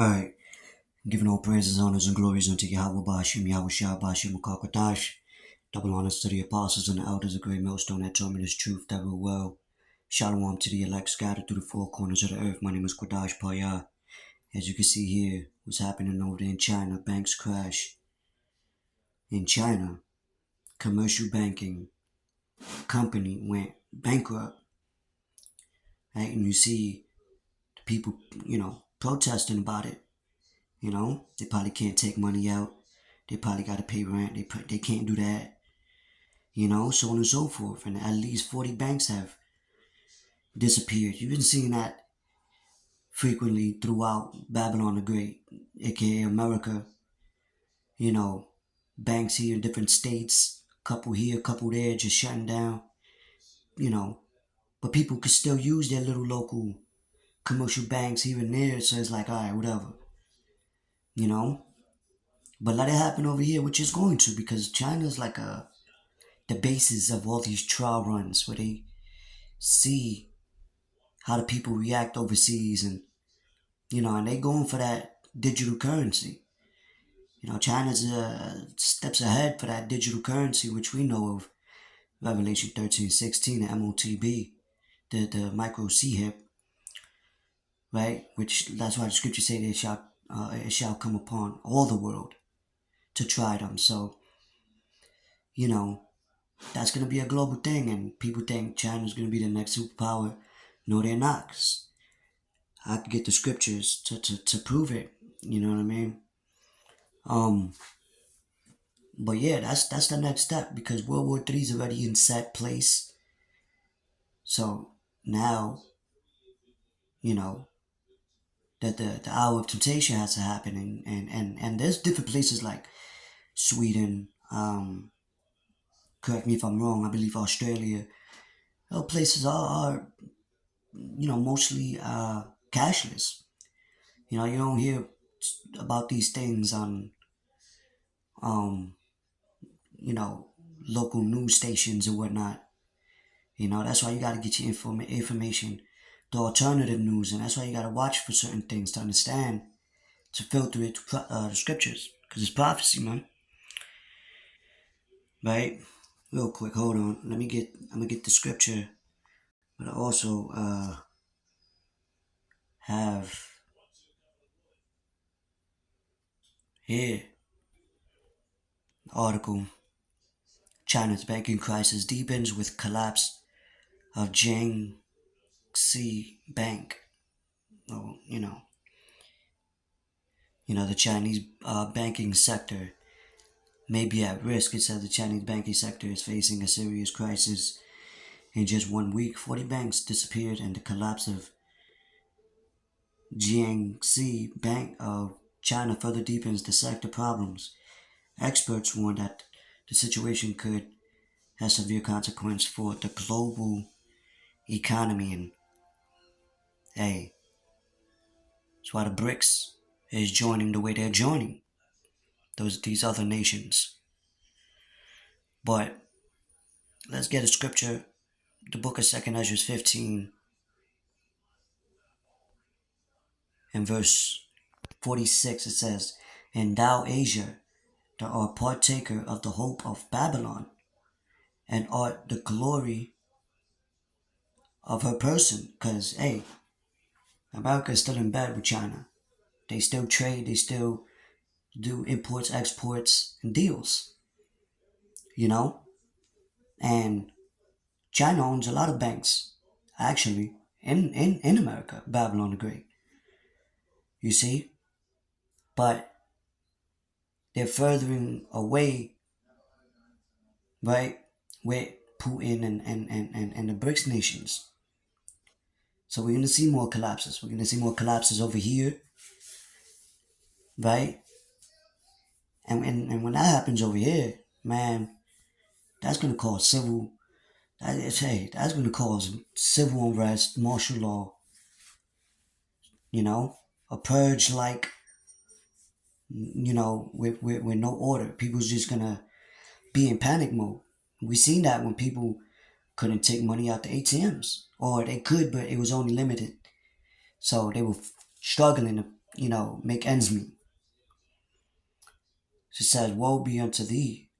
Alright, giving all praises, honors, and glories unto Yahweh Bashim, Yahweh Shah Bashim, Makakadash. Double honors to the apostles and the elders, a great millstone that told me this truth that will well. Shalom to the elect scattered through the four corners of the earth. My name is Quadash Paya. As you can see here, what's happening over there in China, banks crash. In China, commercial banking company went bankrupt. Right? And you see the people, protesting about it. They probably can't take money out. They probably got to pay rent. They can't do that. So on and so forth. And at least 40 banks have disappeared. You've been seeing that frequently throughout Babylon the Great, aka America. Banks here in different states, couple here, couple there, just shutting down. You know, but people could still use their little local commercial banks here and there. So it's like, all right, whatever. You know, but let it happen over here, which is going to, because China's like the basis of all these trial runs where they see how the people react overseas, and and they going for that digital currency. China's steps ahead for that digital currency, which we know of, Revelation 13:16, the MOTB, the micro C hip, right? Which that's why the scripture say it shall come upon all the world to try them. So that's gonna be a global thing, and people think China's gonna be the next superpower. No, they're not. 'Cause I could get the scriptures to prove it. You know what I mean? Um, but yeah, that's the next step, because World War III is already in set place. So now, you know, that the hour of temptation has to happen, and there's different places like Sweden, correct me if I'm wrong, I believe Australia. Those places are mostly cashless. You don't hear about these things on um, you know, local news stations and whatnot. That's why you got to get your information, the alternative news, and that's why you got to watch for certain things to understand, to filter it to the scriptures, because it's prophecy, man. Right? Real quick, hold on. I'm gonna get the scripture, but I also have here article. China's banking crisis deepens with collapse of Jiangxi Bank. Oh, the Chinese banking sector may be at risk. It says the Chinese banking sector is facing a serious crisis. In just 1 week, 40 banks disappeared, and the collapse of Jiangxi Bank of China further deepens the sector problems. Experts warn that the situation could have severe consequences for the global economy, and hey, that's why the BRICS is joining the way they're joining these other nations. But let's get a scripture. The book of 2nd Ezra 15 and verse 46, it says, "And thou, Asia, thou art partaker of the hope of Babylon, and art the glory of her person." Because, hey, America is still in bed with China. They still trade, they still do imports, exports, and deals, And China owns a lot of banks, actually, in America, Babylon the Great. You see? But they're furthering away, right, with Putin and the BRICS nations. So we're going to see more collapses. We're going to see more collapses over here, right? And when that happens over here, man, that's going to cause that's going to cause civil unrest, martial law, a purge, like, with no order. People's just going to be in panic mode. We seen that when people couldn't take money out the ATMs, or they could, but it was only limited. So they were struggling to make ends meet. She said, "Woe be unto thee,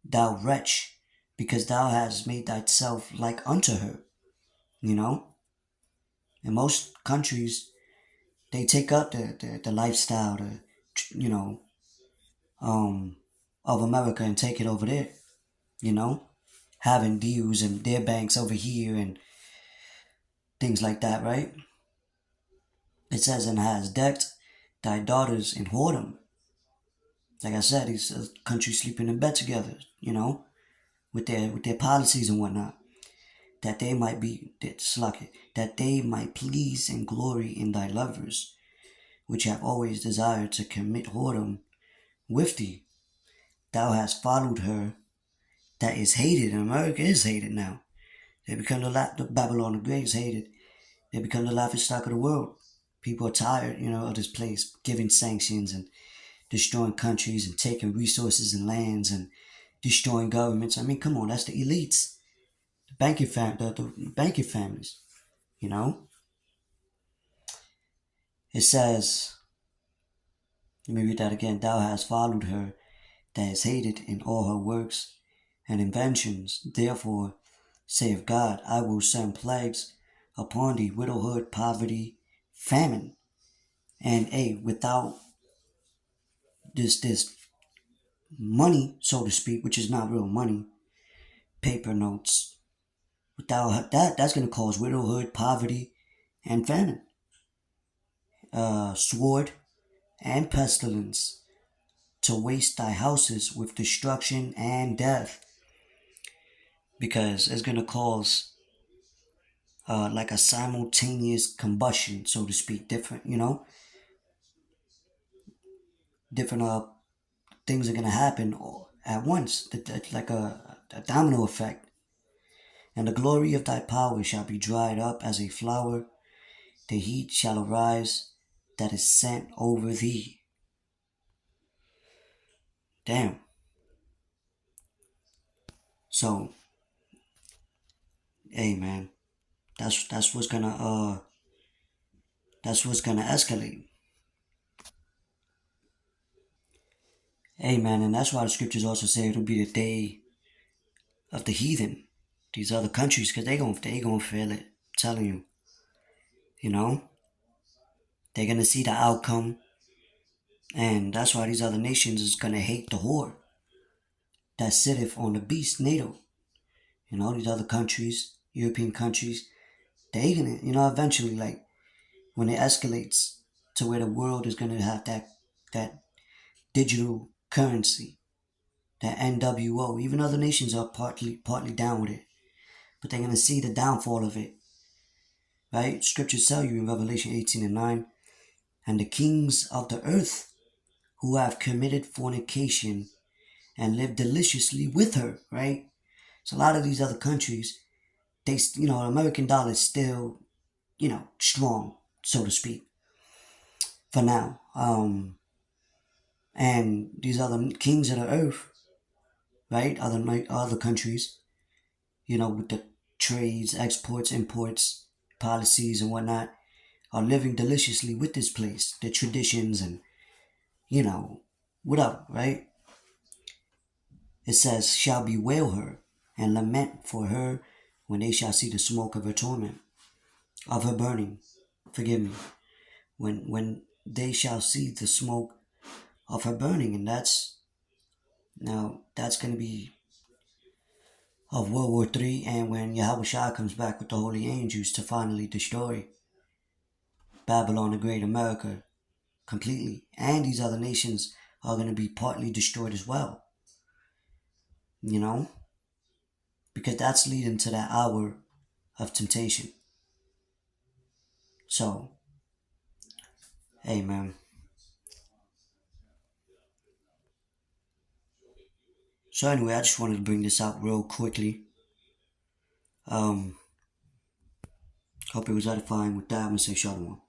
thou wretch, because thou hast made thyself like unto her." You know, in most countries, they take up the lifestyle, you know, um, of America and take it over there. You know, having deals and their banks over here and things like that, right? It says, "And has decked thy daughters in whoredom." Like I said, these countries sleeping in bed together, with their policies and whatnot, that they might be that they might please and glory in thy lovers, which have always desired to commit whoredom with thee. Thou hast followed her that is hated, and America is hated now. They become the Babylon the Great is hated. They become the laughing stock of the world. People are tired, of this place giving sanctions and destroying countries and taking resources and lands and destroying governments. I mean, come on, that's the elites, the banking families. You know, it says, let me read that again. Thou hast followed her that is hated in all her works and inventions. Therefore, saith God, I will send plagues upon thee, widowhood, poverty, famine, and without this money, so to speak, which is not real money, paper notes. Without that's going to cause widowhood, poverty, and famine, sword, and pestilence, to waste thy houses with destruction and death, because it's going to cause like a simultaneous combustion, so to speak, different things are going to happen at once, like a domino effect. And the glory of thy power shall be dried up as a flower, the heat shall arise that is sent over thee. Damn. So, hey man, that's what's gonna escalate. Hey man, and that's why the scriptures also say it'll be the day of the heathen, these other countries, because they gonna feel it. I'm telling you, you know, they're gonna see the outcome, and that's why these other nations is gonna hate the whore that sitteth on the beast NATO. These other countries, European countries, they gonna, eventually, like, when it escalates to where the world is gonna have that digital currency, that NWO. Even other nations are partly down with it, but they're gonna see the downfall of it, right? Scriptures tell you in Revelation 18:9, and the kings of the earth who have committed fornication and lived deliciously with her, right? So a lot of these other countries, the American dollar is still, strong, so to speak, for now. And these other kings of the earth, right? Other countries, with the trades, exports, imports, policies, and whatnot, are living deliciously with this place, the traditions, and whatever, right? It says, shall bewail her and lament for her when they shall see the smoke of her torment, of her burning. Forgive me. When they shall see the smoke of her burning, and that's going to be of World War III, and when Yahweh comes back with the holy angels to finally destroy Babylon the Great, America, completely. And these other nations are going to be partly destroyed as well, you know? Because that's leading to that hour of temptation. So, hey man. So anyway, I just wanted to bring this out real quickly. Um, Hope it was edifying. With that, I'm going to say shalom.